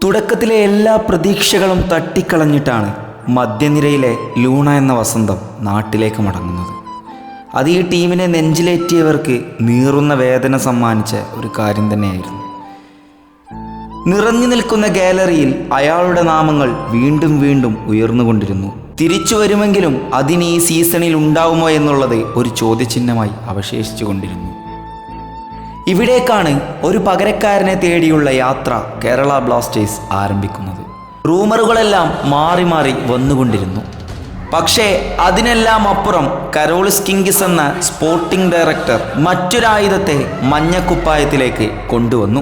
തുടക്കത്തിലെ എല്ലാ പ്രതീക്ഷകളും തട്ടിക്കളഞ്ഞിട്ടാണ് മധ്യനിരയിലെ ലൂണ എന്ന വസന്തം നാട്ടിലേക്ക് മടങ്ങുന്നത്. അത് ഈ ടീമിനെ നെഞ്ചിലേറ്റിയവർക്ക് നീറുന്ന വേദന സമ്മാനിച്ച ഒരു കാര്യം തന്നെയായിരുന്നു. നിറഞ്ഞു നിൽക്കുന്ന ഗാലറിയിൽ അയാളുടെ നാമങ്ങൾ വീണ്ടും വീണ്ടും ഉയർന്നുകൊണ്ടിരുന്നു. തിരിച്ചു വരുമെങ്കിലും അതിന് ഈ സീസണിൽ ഉണ്ടാവുമോ എന്നുള്ളത് ഒരു ചോദ്യചിഹ്നമായി അവശേഷിച്ചു കൊണ്ടിരുന്നു. ഇവിടേക്കാണ് ഒരു പകരക്കാരനെ തേടിയുള്ള യാത്ര കേരള ബ്ലാസ്റ്റേഴ്സ് ആരംഭിക്കുന്നത്. റൂമറുകളെല്ലാം മാറി മാറി വന്നുകൊണ്ടിരുന്നു. പക്ഷേ അതിനെല്ലാം അപ്പുറം കരോളിസ് കിങ്കിസ് എന്ന സ്പോർട്ടിംഗ് ഡയറക്ടർ മറ്റൊരായുധത്തെ മഞ്ഞക്കുപ്പായത്തിലേക്ക് കൊണ്ടുവന്നു.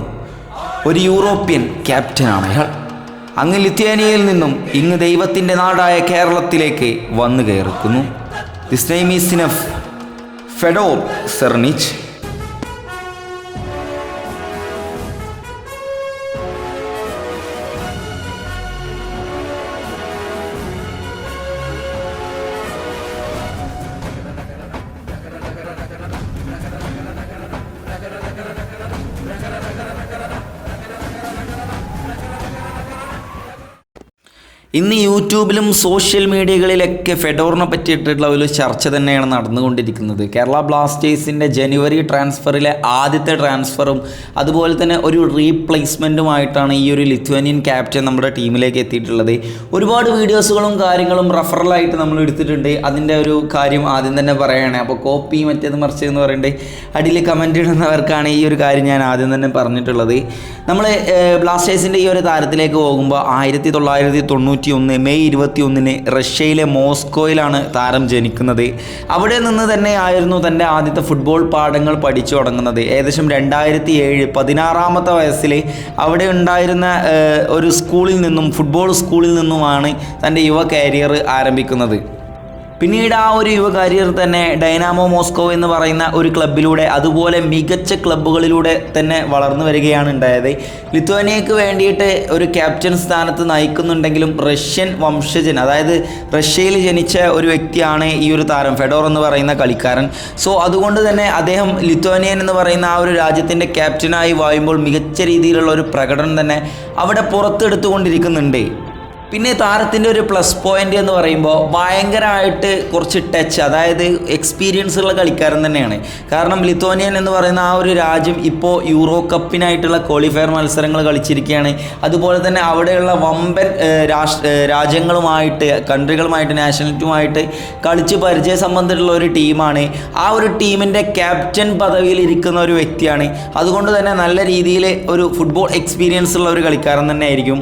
ഒരു യൂറോപ്യൻ ക്യാപ്റ്റനാണ് അയാൾ. അങ്ങ് ലിത്വാനിയയിൽ നിന്നും ഇങ്ങ് ദൈവത്തിൻ്റെ നാടായ കേരളത്തിലേക്ക് വന്നു കയറിക്കുന്നു. This name is enough, Fedor Chernich. ഇന്ന് യൂട്യൂബിലും സോഷ്യൽ മീഡിയകളിലൊക്കെ ഫെഡോറിനെ പറ്റിയിട്ടുള്ള ഒരു ചർച്ച തന്നെയാണ് നടന്നുകൊണ്ടിരിക്കുന്നത്. കേരള ബ്ലാസ്റ്റേഴ്സിൻ്റെ ജനുവരി ട്രാൻസ്ഫറിലെ ആദ്യത്തെ ട്രാൻസ്ഫറും അതുപോലെ തന്നെ ഒരു റീപ്ലേസ്മെൻറ്റുമായിട്ടാണ് ഈ ഒരു ലിത്വാനിയൻ ക്യാപ്റ്റൻ നമ്മുടെ ടീമിലേക്ക് എത്തിയിട്ടുള്ളത്. ഒരുപാട് വീഡിയോസുകളും കാര്യങ്ങളും റഫറലായിട്ട് നമ്മൾ എടുത്തിട്ടുണ്ട്. അതിൻ്റെ ഒരു കാര്യം ആദ്യം തന്നെ പറയുകയാണ്. അപ്പോൾ കോപ്പി മറ്റേത് മറിച്ച് എന്ന് പറയുന്നത് അടിയിൽ കമൻറ്റ് ഇടുന്നവർക്കാണ് ഈ ഒരു കാര്യം ഞാൻ ആദ്യം തന്നെ പറഞ്ഞിട്ടുള്ളത്. നമ്മൾ ബ്ലാസ്റ്റേഴ്സിൻ്റെ ഈ ഒരു താരത്തിലേക്ക് പോകുമ്പോൾ 1991 മെയ് 21 റഷ്യയിലെ മോസ്കോയിലാണ് താരം ജനിക്കുന്നത്. അവിടെ നിന്ന് തന്നെ ആയിരുന്നു തൻ്റെ ആദ്യത്തെ ഫുട്ബോൾ പാഠങ്ങൾ പഠിച്ചു തുടങ്ങുന്നത്. ഏകദേശം 2007 16-ാമത്തെ വയസ്സിൽ അവിടെ ഉണ്ടായിരുന്ന ഒരു സ്കൂളിൽ നിന്നും, ഫുട്ബോൾ സ്കൂളിൽ നിന്നുമാണ് തൻ്റെ യുവ കരിയർ ആരംഭിക്കുന്നത്. പിന്നീട് ആ ഒരു യുവ കരിയർ തന്നെ ഡൈനാമോ മോസ്കോ എന്ന് പറയുന്ന ഒരു ക്ലബിലൂടെ, അതുപോലെ മികച്ച ക്ലബ്ബുകളിലൂടെ തന്നെ വളർന്നു വരികയാണ് ഉണ്ടായത്. ലിത്വാനിയക്ക് വേണ്ടിയിട്ട് ഒരു ക്യാപ്റ്റൻ സ്ഥാനത്ത് നയിക്കുന്നുണ്ടെങ്കിലും റഷ്യൻ വംശജൻ, അതായത് റഷ്യയിൽ ജനിച്ച ഒരു വ്യക്തിയാണ് ഈ ഒരു താരം, ഫെഡോർ എന്ന് പറയുന്ന കളിക്കാരൻ. സോ അതുകൊണ്ട് തന്നെ അദ്ദേഹം ലിത്വാനിയൻ എന്ന് പറയുന്ന ആ ഒരു രാജ്യത്തിൻ്റെ ക്യാപ്റ്റനായി വായുമ്പോൾ മികച്ച രീതിയിലുള്ള ഒരു പ്രകടനം തന്നെ അവിടെ പുറത്തെടുത്തുകൊണ്ടിരിക്കുന്നുണ്ട്. പിന്നെ താരത്തിൻ്റെ ഒരു പ്ലസ് പോയിൻ്റ് എന്ന് പറയുമ്പോൾ ഭയങ്കരമായിട്ട് കുറച്ച് ടച്ച്, അതായത് എക്സ്പീരിയൻസ് ഉള്ള കളിക്കാരൻ തന്നെയാണ്. കാരണം ലിത്വാനിയൻ എന്ന് പറയുന്ന ആ ഒരു രാജ്യം ഇപ്പോൾ യൂറോ കപ്പിനായിട്ടുള്ള ക്വാളിഫയർ മത്സരങ്ങൾ കളിച്ചിരിക്കുകയാണ്. അതുപോലെ തന്നെ അവിടെയുള്ള വമ്പൻ രാജ്യങ്ങളുമായിട്ട്, കൺട്രികളുമായിട്ട്, നാഷണലിറ്റുമായിട്ട് കളിച്ച് പരിചയ സംബന്ധിച്ചുള്ള ഒരു ടീമാണ്. ആ ഒരു ടീമിൻ്റെ ക്യാപ്റ്റൻ പദവിയിൽ ഇരിക്കുന്ന ഒരു വ്യക്തിയാണ്. അതുകൊണ്ട് തന്നെ നല്ല രീതിയിൽ ഒരു ഫുട്ബോൾ എക്സ്പീരിയൻസ് ഉള്ള ഒരു കളിക്കാരൻ തന്നെ ആയിരിക്കും.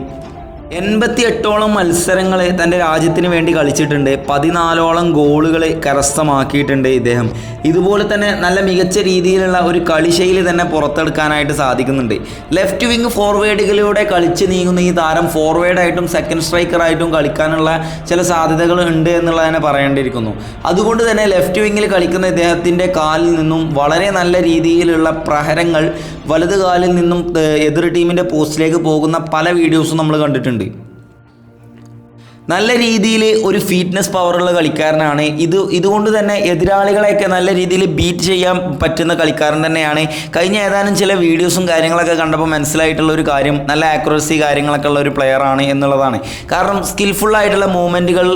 88ഓളം മത്സരങ്ങൾ തൻ്റെ രാജ്യത്തിന് വേണ്ടി കളിച്ചിട്ടുണ്ട്. 14ഓളം ഗോളുകൾ കരസ്ഥമാക്കിയിട്ടുണ്ട് ഇദ്ദേഹം. ഇതുപോലെ തന്നെ നല്ല മികച്ച രീതിയിലുള്ള ഒരു കളിശൈലി തന്നെ പുറത്തെടുക്കാനായിട്ട് സാധിക്കുന്നുണ്ട്. ലെഫ്റ്റ് വിങ് ഫോർവേഡുകളിലൂടെ കളിച്ച് നീങ്ങുന്ന ഈ താരം ഫോർവേഡായിട്ടും സെക്കൻഡ് സ്ട്രൈക്കറായിട്ടും കളിക്കാനുള്ള ചില സാധ്യതകൾ ഉണ്ട് എന്നുള്ളത് തന്നെ പറയേണ്ടിയിരിക്കുന്നു. അതുകൊണ്ട് തന്നെ ലെഫ്റ്റ് വിങ്ങിൽ കളിക്കുന്ന ഇദ്ദേഹത്തിൻ്റെ കാലിൽ നിന്നും വളരെ നല്ല രീതിയിലുള്ള പ്രഹരങ്ങൾ വലത് കാലിൽ നിന്നും എതിർ ടീമിൻ്റെ പോസ്റ്റിലേക്ക് പോകുന്ന പല വീഡിയോസും നമ്മൾ കണ്ടിട്ടുണ്ട്. നല്ല രീതിയിൽ ഒരു ഫിറ്റ്നസ് പവറുള്ള കളിക്കാരനാണ്. ഇതുകൊണ്ട് തന്നെ എതിരാളികളെയൊക്കെ നല്ല രീതിയിൽ ബീറ്റ് ചെയ്യാൻ പറ്റുന്ന കളിക്കാരൻ തന്നെയാണ്. കഴിഞ്ഞ ഏതാനും ചില വീഡിയോസും കാര്യങ്ങളൊക്കെ കണ്ടപ്പോൾ മനസ്സിലായിട്ടുള്ള ഒരു കാര്യം, നല്ല ആക്യുറസി കാര്യങ്ങളൊക്കെ ഉള്ള ഒരു പ്ലെയറാണ് എന്നുള്ളതാണ്. കാരണം സ്കിൽഫുള്ളായിട്ടുള്ള മൂവ്മെൻറ്റുകൾ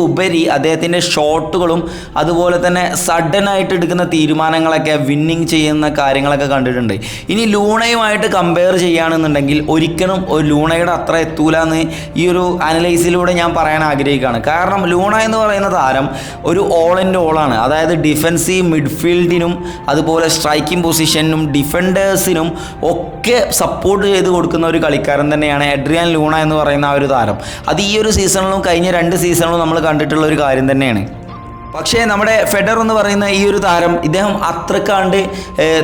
ഉപരി അദ്ദേഹത്തിൻ്റെ ഷോട്ടുകളും അതുപോലെ തന്നെ സഡനായിട്ട് എടുക്കുന്ന തീരുമാനങ്ങളൊക്കെ വിന്നിങ് ചെയ്യുന്ന കാര്യങ്ങളൊക്കെ കണ്ടിട്ടുണ്ട്. ഇനി ലൂണയുമായിട്ട് കമ്പയർ ചെയ്യുകയാണെന്നുണ്ടെങ്കിൽ ഒരിക്കലും ഒരു ലൂണയുടെ അത്ര എത്തൂല എന്ന് ഈ ഒരു അനലൈസിലൂടെ ഞാൻ പറയാൻ ആഗ്രഹിക്കുകയാണ്. കാരണം ലൂണ എന്ന് പറയുന്ന താരം ഒരു ഓൾ ആൻഡ് ഓളാണ്. അതായത് ഡിഫൻസീവ് മിഡ്ഫീൽഡിനും അതുപോലെ സ്ട്രൈക്കിംഗ് പൊസിഷനും ഡിഫൻഡേഴ്സിനും ഒക്കെ സപ്പോർട്ട് ചെയ്ത് കൊടുക്കുന്ന ഒരു കളിക്കാരൻ തന്നെയാണ് എഡ്രിയാൻ ലൂണ എന്ന് പറയുന്ന ആ ഒരു താരം. അത് ഈ ഒരു സീസണിലും കഴിഞ്ഞ 2 സീസണിലും നമ്മൾ കണ്ടിട്ടുള്ള ഒരു കാര്യം തന്നെയാണ്. പക്ഷേ നമ്മുടെ ഫെഡർ എന്ന് പറയുന്ന ഈ ഒരു താരം, ഇദ്ദേഹം അത്രക്കാണ്ട്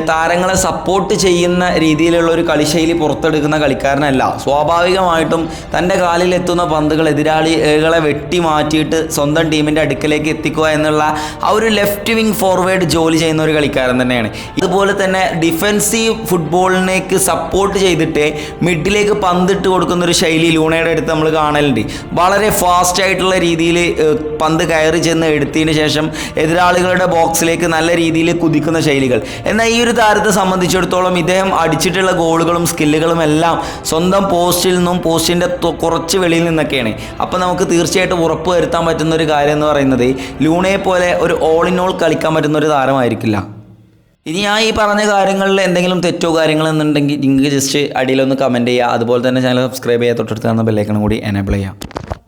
താരങ്ങളെ സപ്പോർട്ട് ചെയ്യുന്ന രീതിയിലുള്ള ഒരു കളിശൈലി പുറത്തെടുക്കുന്ന കളിക്കാരനല്ല. സ്വാഭാവികമായിട്ടും തൻ്റെ കാലിലെത്തുന്ന പന്തുകൾ എതിരാളികളെ വെട്ടി മാറ്റിയിട്ട് സ്വന്തം ടീമിൻ്റെ അടുക്കലേക്ക് എത്തിക്കുക എന്നുള്ള ആ ഒരു ലെഫ്റ്റ് വിങ് ഫോർവേഡ് ജോലി ചെയ്യുന്ന ഒരു കളിക്കാരൻ തന്നെയാണ്. ഇതുപോലെ തന്നെ ഡിഫെൻസീവ് ഫുട്ബോളിനേക്ക് സപ്പോർട്ട് ചെയ്തിട്ട് മിഡിലേക്ക് പന്തിട്ട് കൊടുക്കുന്ന ഒരു ശൈലി ലൂണയുടെ അടുത്ത് നമ്മൾ കാണലുണ്ട്. വളരെ ഫാസ്റ്റ് ആയിട്ടുള്ള രീതിയിൽ പന്ത് കയറി ചെന്ന് എടുത്തതിന് നേടിയതിന് ശേഷം എതിരാളികളുടെ ബോക്സിലേക്ക് നല്ല രീതിയിൽ കുതിക്കുന്ന ശൈലികൾ. എന്നാൽ ഈ ഒരു താരത്തെ സംബന്ധിച്ചിടത്തോളം ഇദ്ദേഹം അടിച്ചിട്ടുള്ള ഗോളുകളും സ്കില്ലുകളും എല്ലാം സ്വന്തം പോസ്റ്റിൽ നിന്നും പോസ്റ്റിൻ്റെ കുറച്ച് വെളിയിൽ നിന്നൊക്കെയാണ്. അപ്പോൾ നമുക്ക് തീർച്ചയായിട്ടും ഉറപ്പ് വരുത്താൻ പറ്റുന്ന ഒരു കാര്യം എന്ന് പറയുന്നത് ലൂണയെ പോലെ ഒരു ഓൾ ഇൻ ഓൾ കളിക്കാൻ പറ്റുന്ന ഒരു താരമായിരിക്കില്ല. ഇനി ഞാൻ ഈ പറഞ്ഞ കാര്യങ്ങളിൽ എന്തെങ്കിലും തെറ്റോ കാര്യങ്ങളെന്നുണ്ടെങ്കിൽ നിങ്ങൾക്ക് ജസ്റ്റ് അടിയിലൊന്ന് കമൻറ്റ് ചെയ്യുക. അതുപോലെ തന്നെ ചാനൽ സബ്സ്ക്രൈബ് ചെയ്യുക, തൊട്ടടുത്ത് കാണുന്ന ബെല്ലൈക്കൺ കൂടി എനേബിൾ ചെയ്യുക.